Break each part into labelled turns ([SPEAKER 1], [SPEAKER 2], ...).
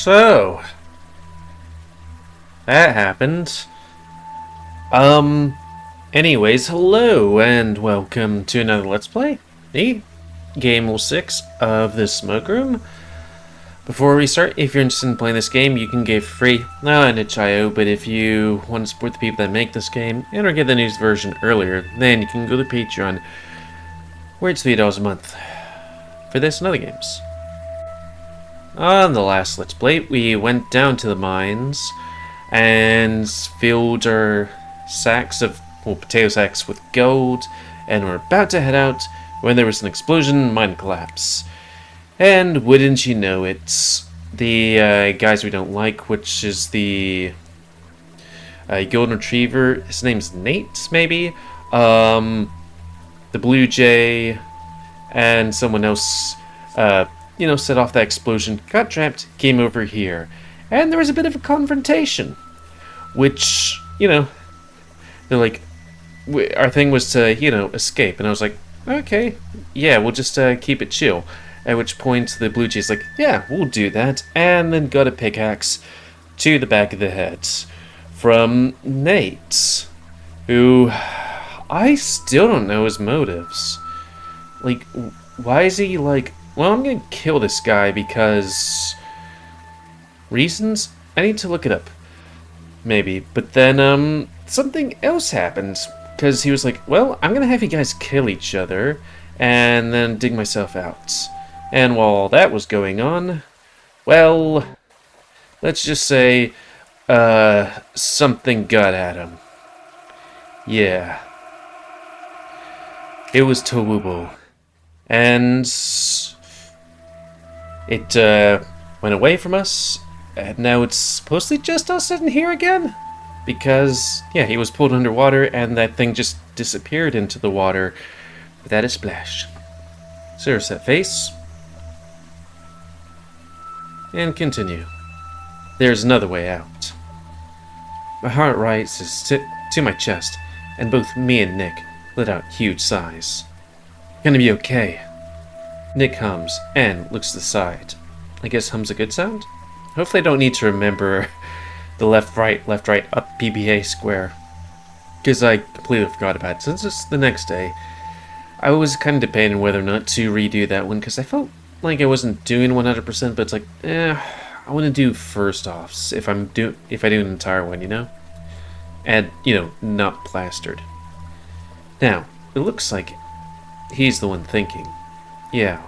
[SPEAKER 1] So, that happened. Anyways, hello and welcome to another Let's Play. Me, GamerWolfSix of the Smoke Room. Before we start, if you're interested in playing this game, you can get free, not on itch.io, but if you want to support the people that make this game, and or get the news version earlier, then you can go to Patreon, where it's $3 a month, for this and other games. On the last Let's Play, we went down to the mines and filled our potato sacks with gold, and we're about to head out when there was an explosion, mine collapse. And wouldn't you know it, the guys we don't like, which is the golden retriever, his name's Nate, maybe? The blue jay, and someone else, set off that explosion, got trapped, came over here. And there was a bit of a confrontation, which, they're like, our thing was to, escape. And I was like, okay, yeah, we'll just keep it chill. At which point the blue jay's like, yeah, we'll do that. And then got a pickaxe to the back of the head from Nate, who I still don't know his motives. Like, why is he like, well, I'm gonna kill this guy because reasons? I need to look it up. Maybe. But then, something else happened. Because he was like, well, I'm gonna have you guys kill each other and then dig myself out. And while all that was going on, well, let's just say, something got at him. Yeah. It was Towubo. And it, went away from us, and now it's supposedly just us sitting here again? Because, yeah, he was pulled underwater, and that thing just disappeared into the water without a splash. So there's that face. And continue. There's another way out. My heart rises to my chest, and both me and Nick let out huge sighs. Gonna be okay. Nick hums and looks to the side. I guess hum's a good sound? Hopefully I don't need to remember the left, right, up, PBA square. Because I completely forgot about it. Since it's the next day, I was kind of debating whether or not to redo that one, because I felt like I wasn't doing 100%, but it's like, I want to do first offs if I do an entire one, And, not plastered. Now, it looks like he's the one thinking. Yeah.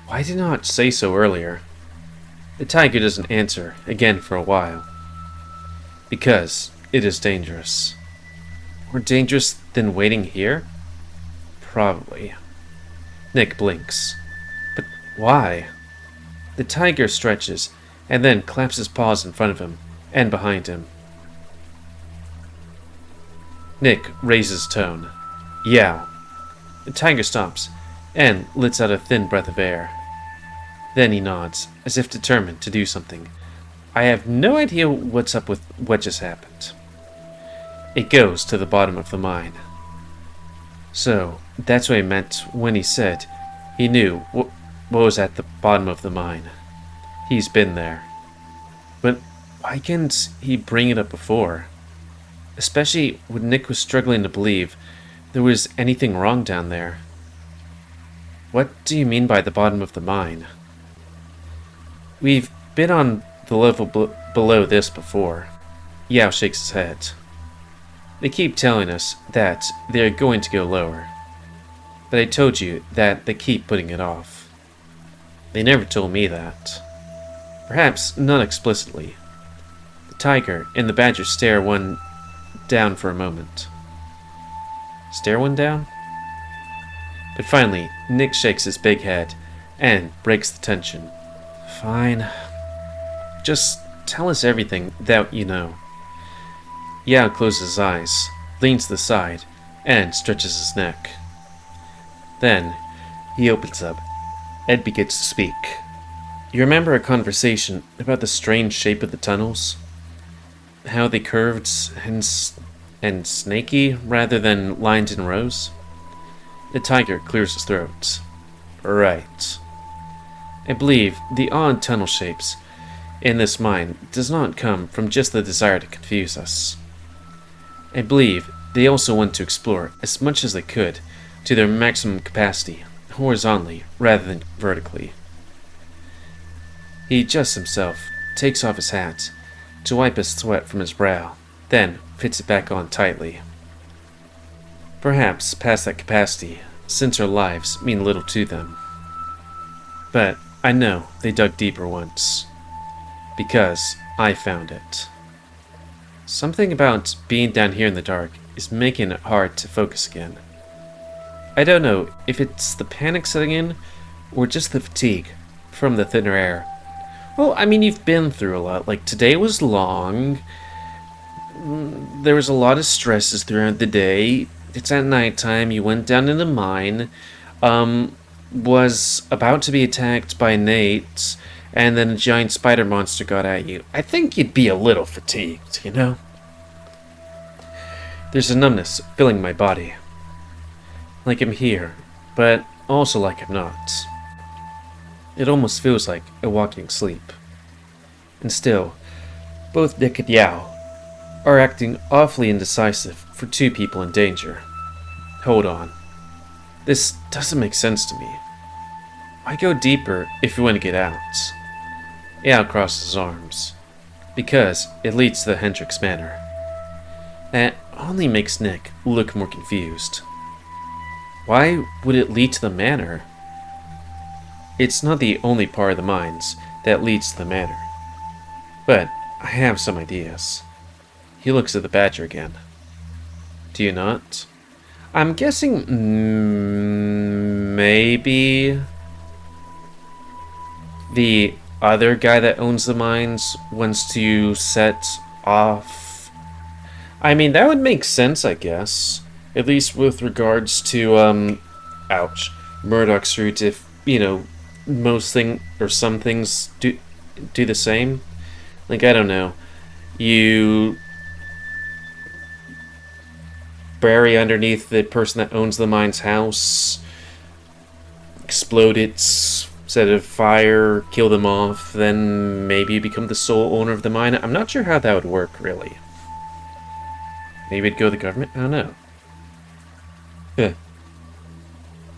[SPEAKER 1] Why did I not say so earlier? The tiger doesn't answer again for a while. Because it is dangerous. More dangerous than waiting here? Probably. Nick blinks. But why? The tiger stretches and then claps his paws in front of him and behind him. Nick raises tone. Yow. The tiger stops and lets out a thin breath of air. Then he nods, as if determined to do something. I have no idea what's up with what just happened. It goes to the bottom of the mine. So, that's what he meant when he said he knew what was at the bottom of the mine. He's been there. But why can't he bring it up before? Especially when Nick was struggling to believe there was anything wrong down there. What do you mean by the bottom of the mine? We've been on the level below this before. Yao shakes his head. They keep telling us that they're going to go lower. But I told you that they keep putting it off. They never told me that. Perhaps not explicitly. The tiger and the badger stare one down for a moment. Stare one down? But finally, Nick shakes his big head and breaks the tension. Fine. Just tell us everything that you know. Yao closes his eyes, leans to the side, and stretches his neck. Then, he opens up and begins to speak. You remember a conversation about the strange shape of the tunnels? How they curved and snaky rather than lined in rows? The tiger clears his throat. Right. I believe the odd tunnel shapes in this mine does not come from just the desire to confuse us. I believe they also want to explore as much as they could to their maximum capacity, horizontally rather than vertically. He adjusts himself, takes off his hat to wipe his sweat from his brow, then fits it back on tightly. Perhaps past that capacity, since our lives mean little to them. But I know they dug deeper once, because I found it. Something about being down here in the dark is making it hard to focus again. I don't know if it's the panic setting in, or just the fatigue from the thinner air. Well, I mean, you've been through a lot. Like, today was long. There was a lot of stresses throughout the day. It's at nighttime. You went down in the mine. Was about to be attacked by Nate, and then a giant spider monster got at you. I think you'd be a little fatigued, you know? There's a numbness filling my body. Like I'm here, but also like I'm not. It almost feels like a walking sleep. And still, both Nick and Yao are acting awfully indecisive for two people in danger. Hold on. This doesn't make sense to me. Why go deeper if you want to get out? Yao crosses his arms. Because it leads to the Hendricks Manor. That only makes Nick look more confused. Why would it lead to the manor? It's not the only part of the mines that leads to the manor. But I have some ideas. He looks at the badger again. Do you not? I'm guessing maybe the other guy that owns the mines wants to set off. I mean, that would make sense, I guess. At least with regards to, ouch, Murdoch's route, if, you know, some things do the same. Like, I don't know. You bury underneath the person that owns the mine's house, explode it, set it fire, kill them off, then maybe you become the sole owner of the mine. I'm not sure how that would work, really. Maybe it'd go to the government? I don't know.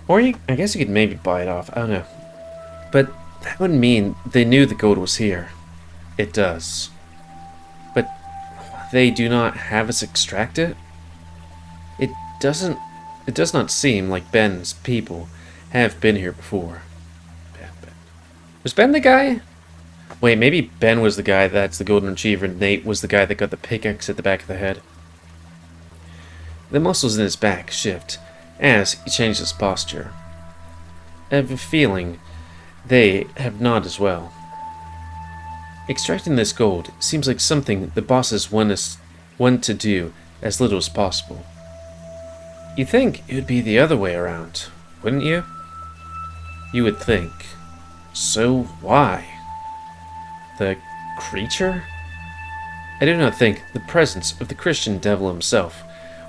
[SPEAKER 1] Or I guess you could maybe buy it off. I don't know. But that would mean they knew the gold was here. It does. But they do not have us extract it? It does not seem like Ben's people have been here before. Ben. Was Ben the guy? Wait, maybe Ben was the guy that's the golden retriever and Nate was the guy that got the pickaxe at the back of the head. The muscles in his back shift as he changes his posture. I have a feeling they have not as well. Extracting this gold seems like something the bosses want to do as little as possible. You'd think it would be the other way around, wouldn't you? You would think. So why? The creature? I do not think the presence of the Christian devil himself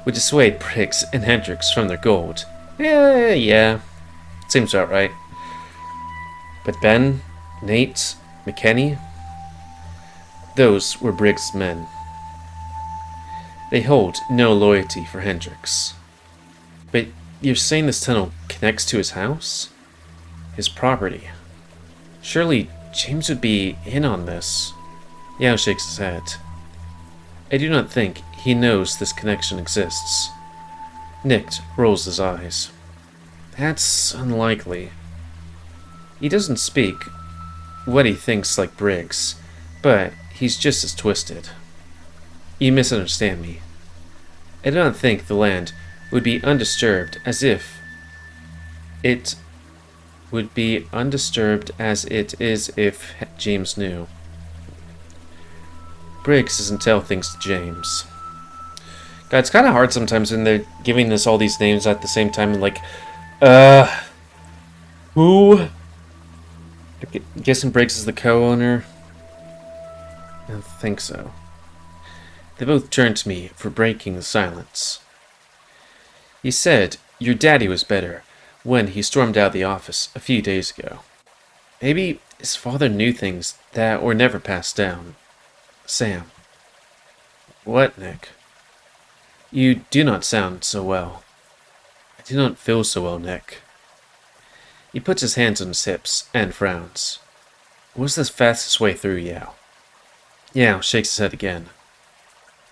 [SPEAKER 1] would dissuade Briggs and Hendricks from their gold. Yeah. Seems about right. But Ben, Nate, McKenny, those were Briggs' men. They hold no loyalty for Hendricks. But you're saying this tunnel connects to his house? His property? Surely James would be in on this. Yao shakes his head. I do not think he knows this connection exists. Nick rolls his eyes. That's unlikely. He doesn't speak what he thinks like Briggs, but he's just as twisted. You misunderstand me. I do not think the land would be undisturbed as it is if James knew. Briggs doesn't tell things to James. God, it's kind of hard sometimes when they're giving us all these names at the same time, like, who? I'm guessing Briggs is the co-owner? I don't think so. They both turned to me for breaking the silence. He said your daddy was better when he stormed out of the office a few days ago. Maybe his father knew things that were never passed down. Sam. What, Nick? You do not sound so well. I do not feel so well, Nick. He puts his hands on his hips and frowns. What's the fastest way through, Yao? Yao shakes his head again.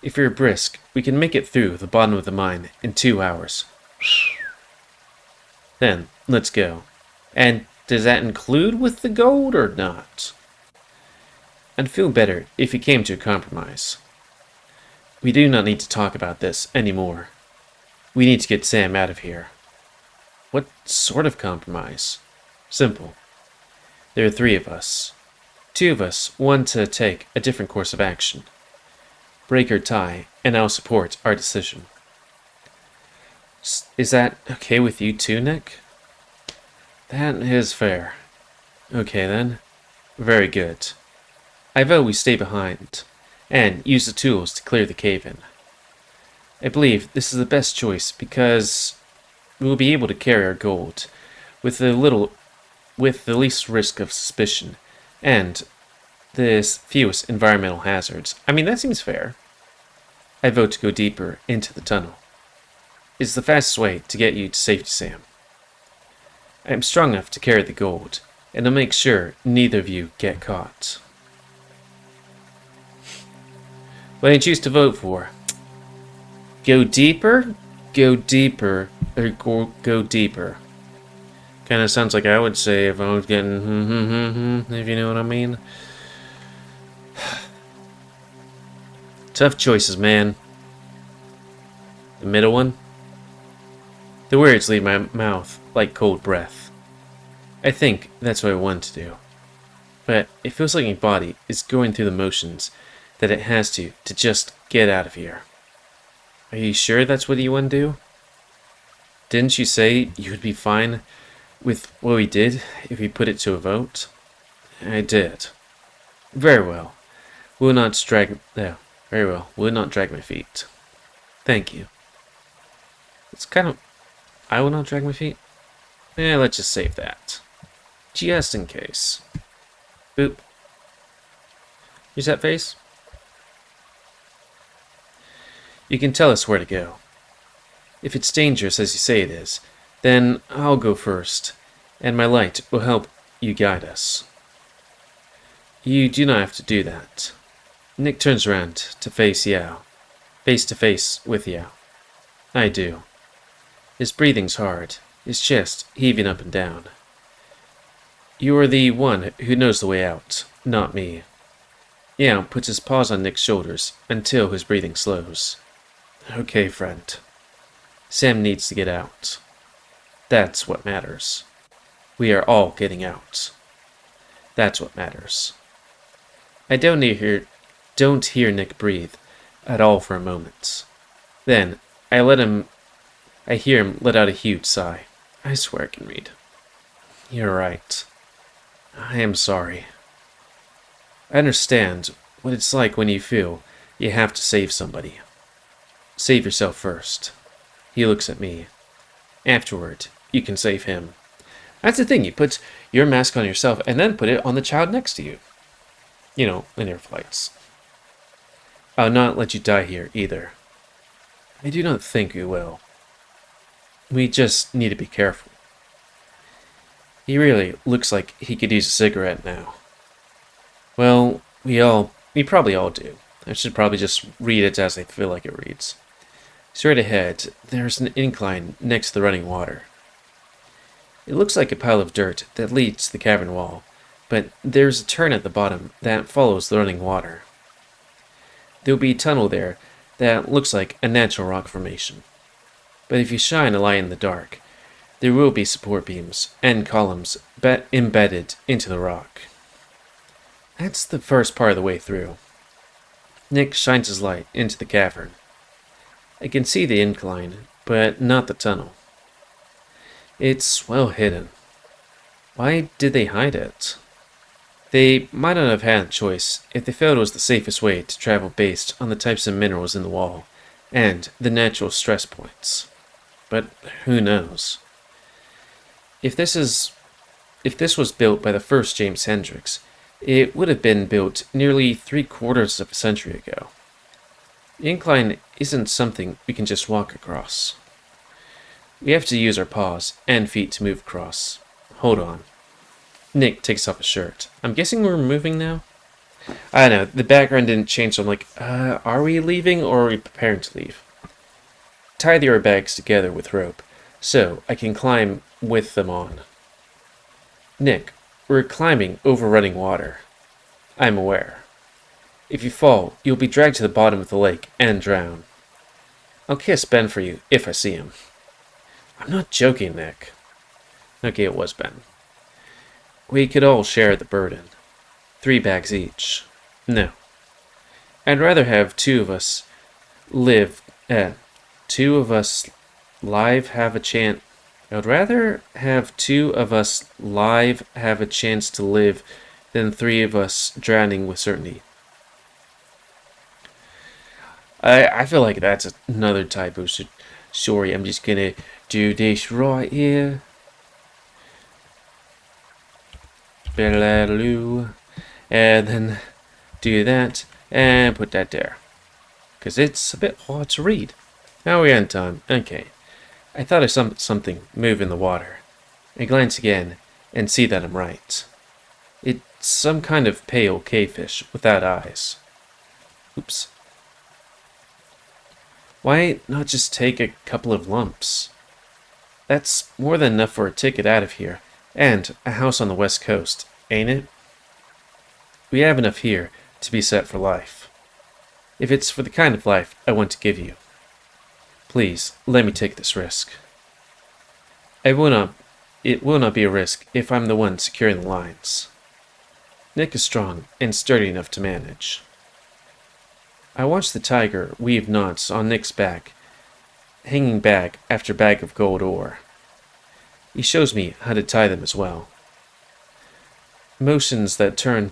[SPEAKER 1] If you're brisk, we can make it through the bottom of the mine in 2 hours. Then, let's go. And does that include with the gold or not? I'd feel better if you came to a compromise. We do not need to talk about this anymore. We need to get Sam out of here. What sort of compromise? Simple. There are 3 of us. 2 of us want to take a different course of action. Break or tie, and I'll support our decision. Is that okay with you too, Nick? That is fair. Okay then. Very good. I vote we stay behind, and use the tools to clear the cave-in. I believe this is the best choice because we will be able to carry our gold with the least risk of suspicion and the fewest environmental hazards. I mean, that seems fair. I vote to go deeper into the tunnel. It's the fastest way to get you to safety, Sam. I am strong enough to carry the gold, and I'll make sure neither of you get caught. What do you choose to vote for? Go deeper, or go deeper? Kind of sounds like I would say if I was getting if you know what I mean. Tough choices, man. The middle one? The words leave my mouth like cold breath. I think that's what I want to do. But it feels like my body is going through the motions that it has to just get out of here. Are you sure that's what you want to do? Didn't you say you would be fine with what we did if we put it to a vote? I did. Very well. Will not drag my feet. Thank you. It's kind of... I will not drag my feet? Let's just save that. Just in case. Boop. Use that face? You can tell us where to go. If it's dangerous as you say it is, then I'll go first, and my light will help you guide us. You do not have to do that. Nick turns around to face Yao, face to face with Yao. I do. His breathing's hard, his chest heaving up and down. You are the one who knows the way out, not me. Yao puts his paws on Nick's shoulders until his breathing slows. Okay, friend. Sam needs to get out. That's what matters. We are all getting out. That's what matters. I don't hear Nick breathe at all for a moment. Then I hear him let out a huge sigh. I swear I can read. You're right. I am sorry. I understand what it's like when you feel you have to save somebody. Save yourself first. He looks at me. Afterward, you can save him. That's the thing, you put your mask on yourself and then put it on the child next to you. You know, in air flights. I'll not let you die here either. I do not think we will. We just need to be careful. He really looks like he could use a cigarette now. Well, we probably all do. I should probably just read it as I feel like it reads. Straight ahead, there's an incline next to the running water. It looks like a pile of dirt that leads to the cavern wall, but there's a turn at the bottom that follows the running water. There will be a tunnel there that looks like a natural rock formation. But if you shine a light in the dark, there will be support beams and columns embedded into the rock. That's the first part of the way through. Nick shines his light into the cavern. I can see the incline, but not the tunnel. It's well hidden. Why did they hide it? They might not have had a choice if they felt it was the safest way to travel based on the types of minerals in the wall and the natural stress points. But who knows? If this is If this was built by the first James Hendricks, it would have been built nearly 3/4 of a century ago. The incline isn't something we can just walk across. We have to use our paws and feet to move across. Hold on. Nick takes off his shirt. I'm guessing we're moving now? I don't know, the background didn't change, so I'm like, are we leaving or are we preparing to leave? Tie the airbags together with rope, so I can climb with them on. Nick, we're climbing over running water. I'm aware. If you fall, you'll be dragged to the bottom of the lake and drown. I'll kiss Ben for you if I see him. I'm not joking, Nick. Okay, it was Ben. We could all share the burden. 3 bags each. No. I'd rather have 2 of us live, 2 of us live have a chance. I'd rather have 2 of us live have a chance to live than 3 of us drowning with certainty. I feel like that's another type of story. I'm just gonna do this right here. And then do that and put that there. Because it's a bit hard to read. Now we're on time. Okay. I thought I saw something move in the water. I glance again and see that I'm right. It's some kind of pale cavefish without eyes. Oops. Why not just take a couple of lumps? That's more than enough for a ticket out of here, and a house on the west coast, ain't it? We have enough here to be set for life. If it's for the kind of life I want to give you. Please, let me take this risk. It will not be a risk if I'm the one securing the lines. Nick is strong and sturdy enough to manage. I watch the tiger weave knots on Nick's back, hanging bag after bag of gold ore. He shows me how to tie them as well. Motions that turn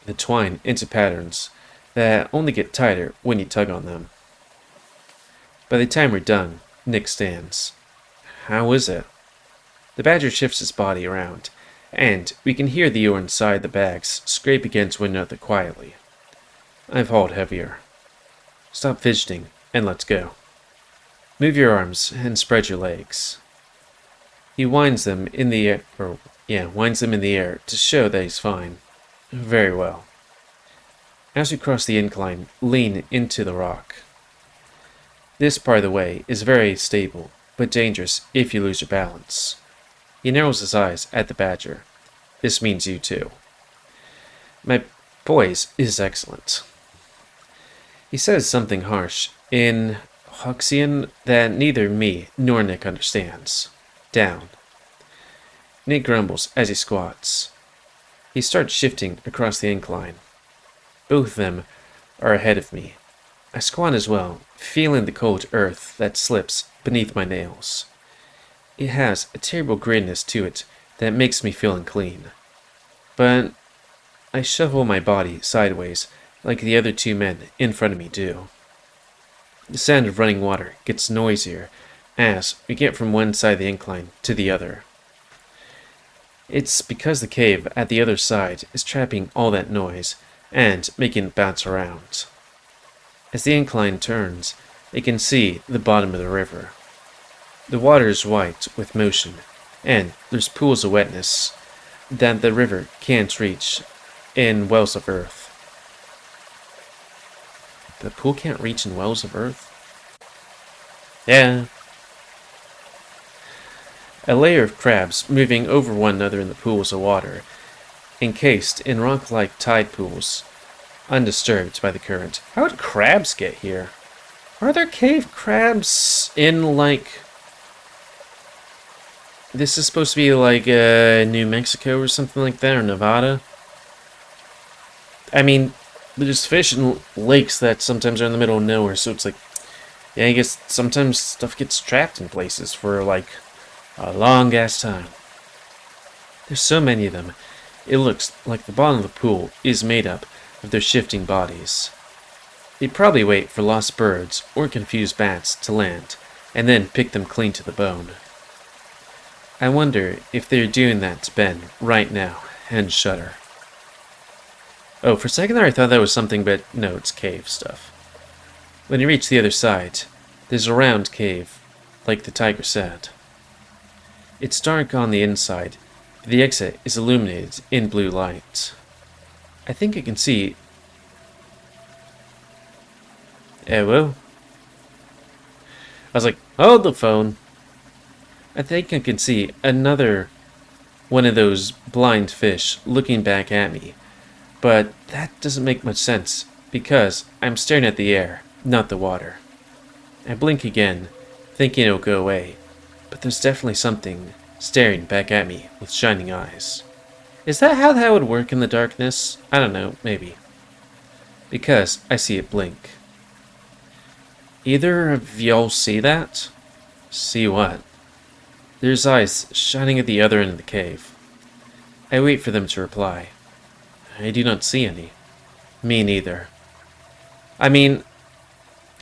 [SPEAKER 1] the twine into patterns that only get tighter when you tug on them. By the time we're done, Nick stands. How is it? The badger shifts his body around, and we can hear the ore inside the bags scrape against one another quietly. I've hauled heavier. Stop fidgeting, and let's go. Move your arms and spread your legs. He winds them in the air, to show that he's fine. Very well. As we cross the incline, lean into the rock. This part of the way is very stable, but dangerous if you lose your balance. He narrows his eyes at the badger. This means you too. My poise is excellent. He says something harsh in Hoxian that neither me nor Nick understands. Down. Nick grumbles as he squats. He starts shifting across the incline. Both of them are ahead of me. I squat as well, feeling the cold earth that slips beneath my nails. It has a terrible grittiness to it that makes me feel unclean. But I shovel my body sideways like the other 2 men in front of me do. The sound of running water gets noisier as we get from one side of the incline to the other. It's because the cave at the other side is trapping all that noise and making it bounce around. As the incline turns, I can see the bottom of the river. The water is white with motion, and there's pools of wetness that the river can't reach in wells of earth. The pool can't reach in wells of earth? Yeah. A layer of crabs moving over one another in the pools of water, encased in rock-like tide pools, undisturbed by the current. How did crabs get here? Are there cave crabs in, like... This is supposed to be like New Mexico or something like that, or Nevada? I mean, there's fish in lakes that sometimes are in the middle of nowhere, so it's like, yeah, I guess sometimes stuff gets trapped in places for like a long ass time. There's so many of them, it looks like the bottom of the pool is made up of their shifting bodies. They probably wait for lost birds or confused bats to land, and then pick them clean to the bone. I wonder if they're doing that to Ben right now, and Shudder. Oh, for a second there I thought that was something, but no, it's cave stuff. When you reach the other side, there's a round cave, like the tiger said. It's dark on the inside, but the exit is illuminated in blue light. I think I can see... Hello? I was like, hold the phone. I think I can see another one of those blind fish looking back at me. But that doesn't make much sense, because I'm staring at the air, not the water. I blink again, thinking it'll go away, but there's definitely something staring back at me with shining eyes. Is that how that would work in the darkness? I don't know, maybe. Because I see it blink. Either of y'all see that? See what? There's eyes shining at the other end of the cave. I wait for them to reply. I do not see any. Me neither. I mean,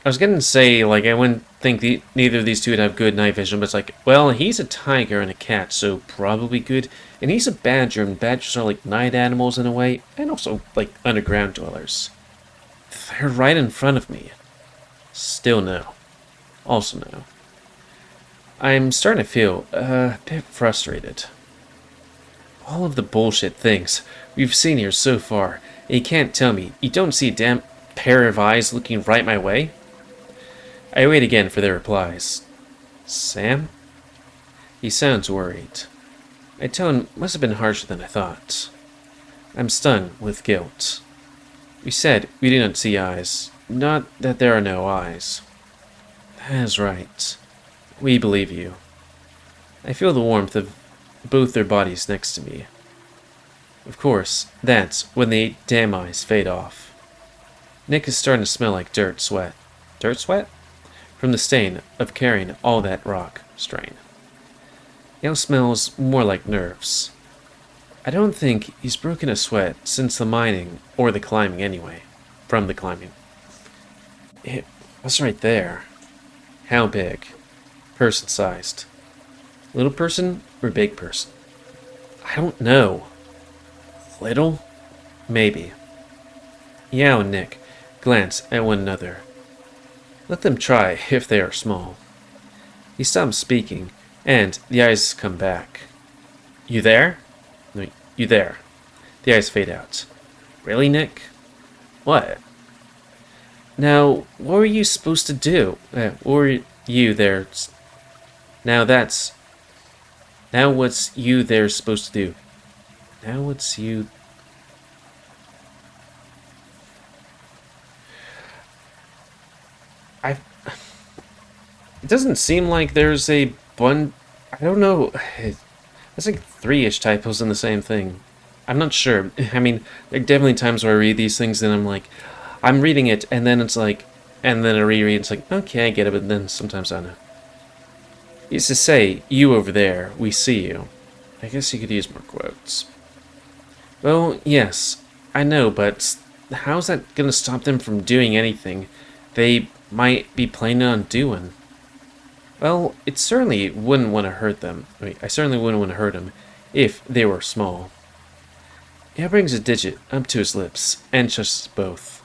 [SPEAKER 1] I was going to say, like, I wouldn't think neither of these two would have good night vision, but it's like, well, he's a tiger and a cat, so probably good. And he's a badger, and badgers are like night animals in a way, and also like underground dwellers. They're right in front of me. Still no. Also no. I'm starting to feel a bit frustrated. All of the bullshit things we've seen here so far, and you can't tell me you don't see a damn pair of eyes looking right my way? I wait again for their replies. Sam? He sounds worried. My tone must have been harsher than I thought. I'm stung with guilt. We said we do not see eyes, not that there are no eyes. That is right. We believe you. I feel the warmth of both their bodies next to me. Of course, that's when the damn eyes fade off. Nick is starting to smell like dirt sweat. Dirt sweat? From the stain of carrying all that rock strain. Now smells more like nerves. I don't think he's broken a sweat since the mining, or the climbing anyway. From the climbing. It was right there. How big? Person-sized. Little person or big person? I don't know. Little? Maybe. Yao and Nick glance at one another. Let them try if they are small. He stops speaking, and the eyes come back. You there? No, you there. The eyes fade out. Really, Nick? What? Now, what were you supposed to do? What were you there? Now what's you there supposed to do? Now what's you... It doesn't seem like there's a bun... I don't know. There's like 3-ish typos in the same thing. I'm not sure. I mean, there are definitely times where I read these things and I'm like... I'm reading it and then it's like... And then I reread it's like, okay, I get it, but then sometimes I don't know. He used to say, you over there, we see you. I guess you could use more quotes. Well, yes, I know, but how's that gonna stop them from doing anything they might be planning on doing? Well, it certainly wouldn't want to hurt them. I certainly wouldn't want to hurt them if they were small. He brings a digit up to his lips and shuts both.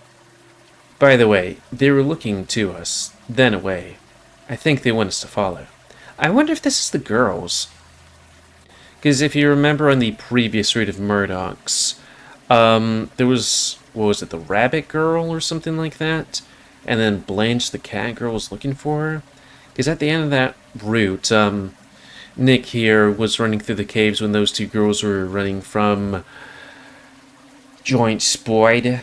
[SPEAKER 1] By the way, they were looking to us, then away. I think they want us to follow. I wonder if this is the girls. Because if you remember on the previous read of Murdoch's, there was, what was it, the rabbit girl or something like that? And then Blanche the cat girl was looking for her. Because at the end of that route, Nick here was running through the caves when those two girls were running from Joint Spoid.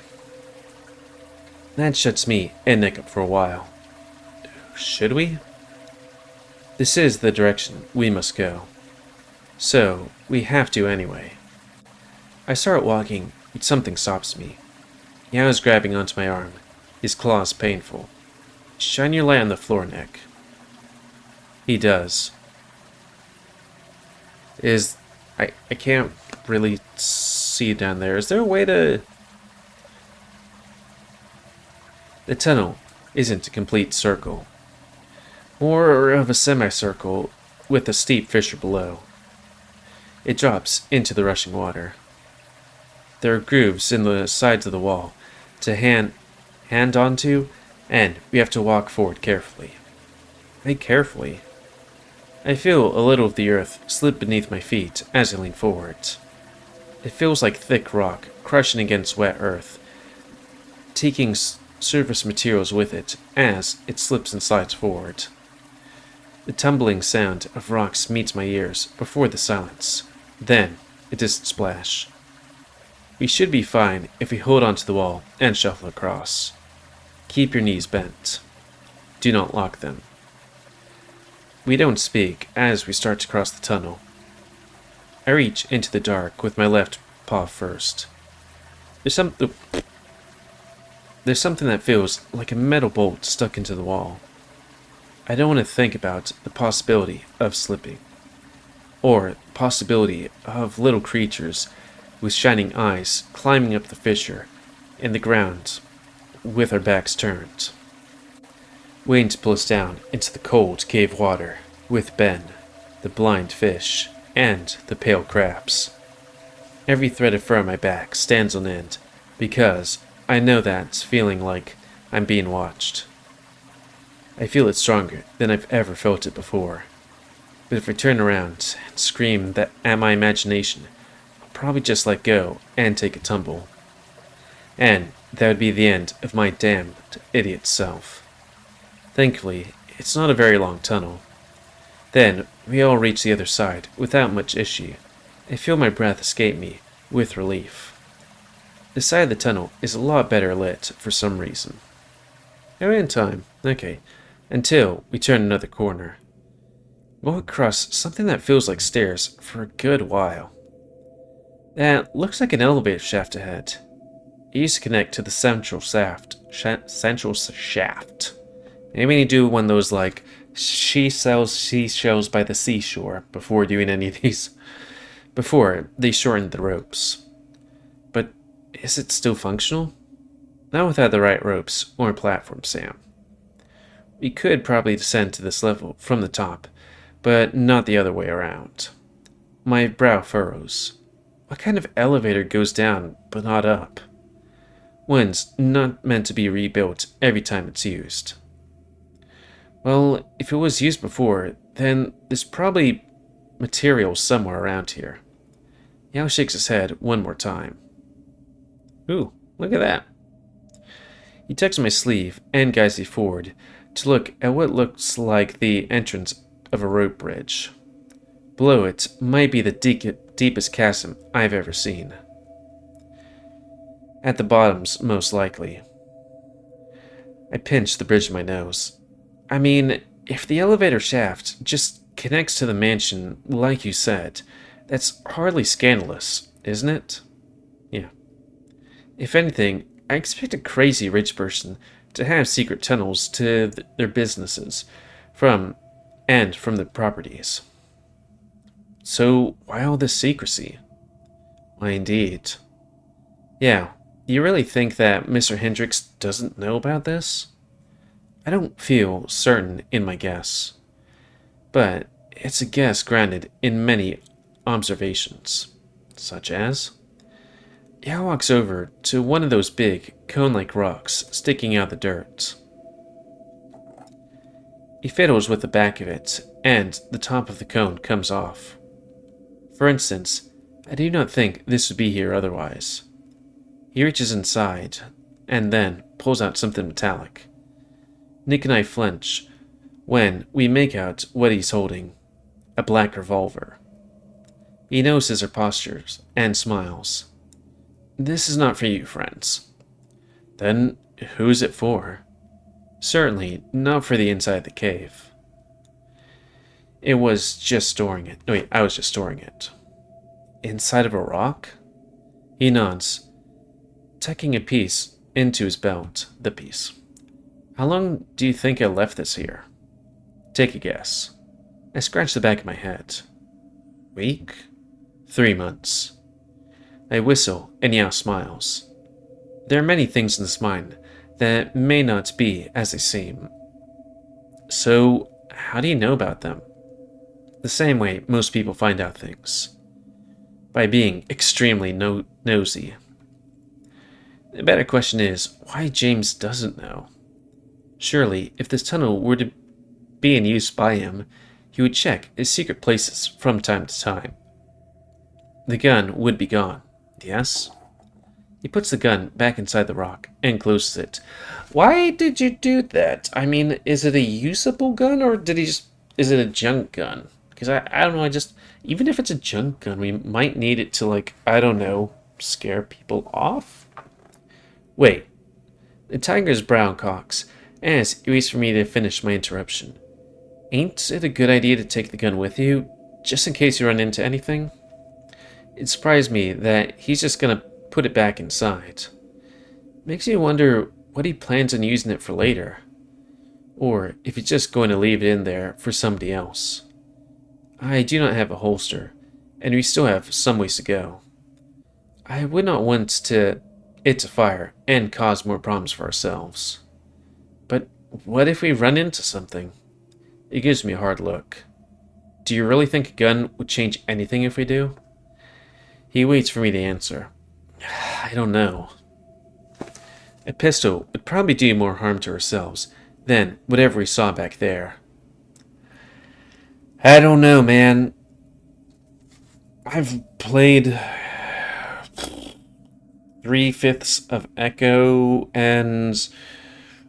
[SPEAKER 1] That shuts me and Nick up for a while. Should we? This is the direction we must go. So, we have to anyway. I start walking, but something stops me. Yao is grabbing onto my arm, his claws painful. Shine your light on the floor, Nick. He does. I can't really see down there. Is there a way to... The tunnel isn't a complete circle. More of a semicircle with a steep fissure below. it drops into the rushing water. There are grooves in the sides of the wall to hand onto, and we have to walk forward carefully. Very carefully. I feel a little of the earth slip beneath my feet as I lean forward. It feels like thick rock crushing against wet earth, taking surface materials with it as it slips and slides forward. The tumbling sound of rocks meets my ears before the silence, then a distant splash. We should be fine if we hold onto the wall and shuffle across. Keep your knees bent. Do not lock them. We don't speak as we start to cross the tunnel. I reach into the dark with my left paw first. There's something that feels like a metal bolt stuck into the wall. I don't want to think about the possibility of slipping, or the possibility of little creatures with shining eyes climbing up the fissure in the ground with our backs turned, waiting to pull us down into the cold cave water with Ben, the blind fish, and the pale crabs. Every thread of fur on my back stands on end because I know that's feeling like I'm being watched. I feel it stronger than I've ever felt it before. But if I turn around and scream that at my imagination, I'll probably just let go and take a tumble. And that would be the end of my damned idiot self. Thankfully, it's not a very long tunnel. Then we all reach the other side without much issue. I feel my breath escape me with relief. The side of the tunnel is a lot better lit for some reason. Oh, in time. Okay. Until we turn another corner. We'll walk across something that feels like stairs for a good while. That looks like an elevator shaft ahead. It used to connect to the central shaft. Maybe we need to do one of those like she sells seashells by the seashore before doing any of these. Before they shortened the ropes. But is it still functional? Not without the right ropes or platform, Sam. We could probably descend to this level from the top, but not the other way around. My brow furrows. What kind of elevator goes down but not up? One's not meant to be rebuilt every time it's used. Well, if it was used before, then there's probably material somewhere around here. Yao shakes his head one more time. Ooh, look at that. He tucks my sleeve and guides me forward to look at what looks like the entrance of a rope bridge. Below it might be the deepest chasm I've ever seen. At the bottom's most likely. I pinch the bridge of my nose. I mean, if the elevator shaft just connects to the mansion like you said, that's hardly scandalous, isn't it? Yeah. If anything, I expect a crazy rich person to have secret tunnels to their businesses from the properties. So why all this secrecy? Why indeed. Yeah, you really think that Mr. Hendricks doesn't know about this? I don't feel certain in my guess, but it's a guess grounded in many observations, such as... Yao walks over to one of those big, cone-like rocks sticking out of the dirt. He fiddles with the back of it, and the top of the cone comes off. For instance, I do not think this would be here otherwise. He reaches inside, and then pulls out something metallic. Nick and I flinch when we make out what he's holding, a black revolver. He notices our postures and smiles. This is not for you, friends. Then who's it for? Certainly not for the inside of the cave. I was just storing it. Inside of a rock? He nods, tucking a piece into his belt, the piece. How long do you think I left this here? Take a guess. I scratch the back of my head. Week? 3 months. I whistle, and Yao smiles. There are many things in this mine that may not be as they seem. So, how do you know about them? The same way most people find out things. by being extremely nosy. The better question is, why James doesn't know. Surely, if this tunnel were to be in use by him, he would check his secret places from time to time. The gun would be gone, yes? He puts the gun back inside the rock and closes it. Why did you do that? I mean, is it a usable gun or is it a junk gun? Because I don't know, even if it's a junk gun, we might need it to, like, I don't know, scare people off? Wait. The tiger's brow cocks as he waits for me to finish my interruption. Ain't it a good idea to take the gun with you, just in case you run into anything? It surprised me that he's just gonna put it back inside. Makes you wonder what he plans on using it for later. Or if he's just going to leave it in there for somebody else. I do not have a holster, and we still have some ways to go. I would not want it to fire and cause more problems for ourselves. But what if we run into something? It gives me a hard look. Do you really think a gun would change anything if we do? He waits for me to answer. I don't know. A pistol would probably do more harm to ourselves than whatever we saw back there. I don't know, man. I've played 3/5 of Echo and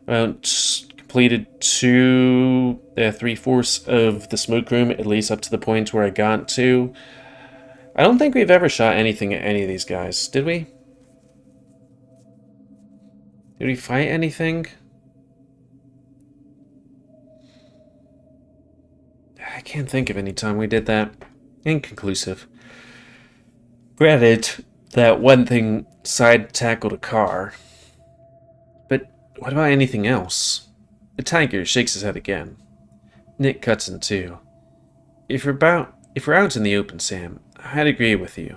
[SPEAKER 1] completed 3/4 of the smoke room, at least up to the point where I got to. I don't think we've ever shot anything at any of these guys, did we? Did we fight anything? I can't think of any time we did that. Inconclusive. Granted, that one thing side-tackled a car. But what about anything else? The tiger shakes his head again. Nick cuts in two. If we're out in the open, Sam, I'd agree with you.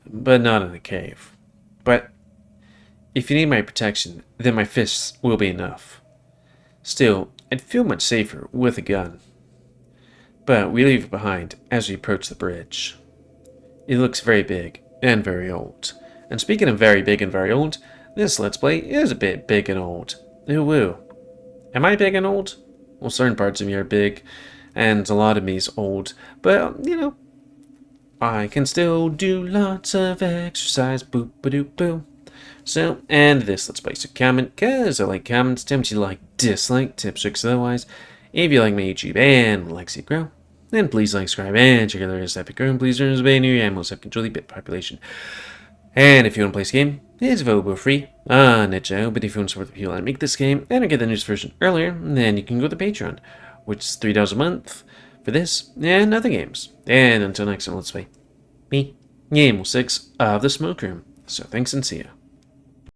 [SPEAKER 1] But not in a cave. But if you need my protection, then my fists will be enough. Still, I'd feel much safer with a gun. But we leave it behind as we approach the bridge. It looks very big and very old. And speaking of very big and very old, this Let's Play is a bit big and old. Ooh woo. Am I big and old? Well, certain parts of me are big, and a lot of me is old. But, you know, I can still do lots of exercise. Boop ba doop boo. So, and this Let's Play. So comment, cause I like comments. Tell me what you like, dislike, tips, tricks, otherwise. If you like my YouTube and would like to see it grow, then please like, subscribe, and check out the rest of Epic Room. Please turn obey new and most have control the bit population. And if you want to play this game, it's available free on itch.io. But if you want to support the people that make this game and get the news version earlier, then you can go to Patreon, which is $3 a month for this and other games. And until next time, Let's Play, me, GamerWolfSix of the Smoke Room. So thanks and see ya.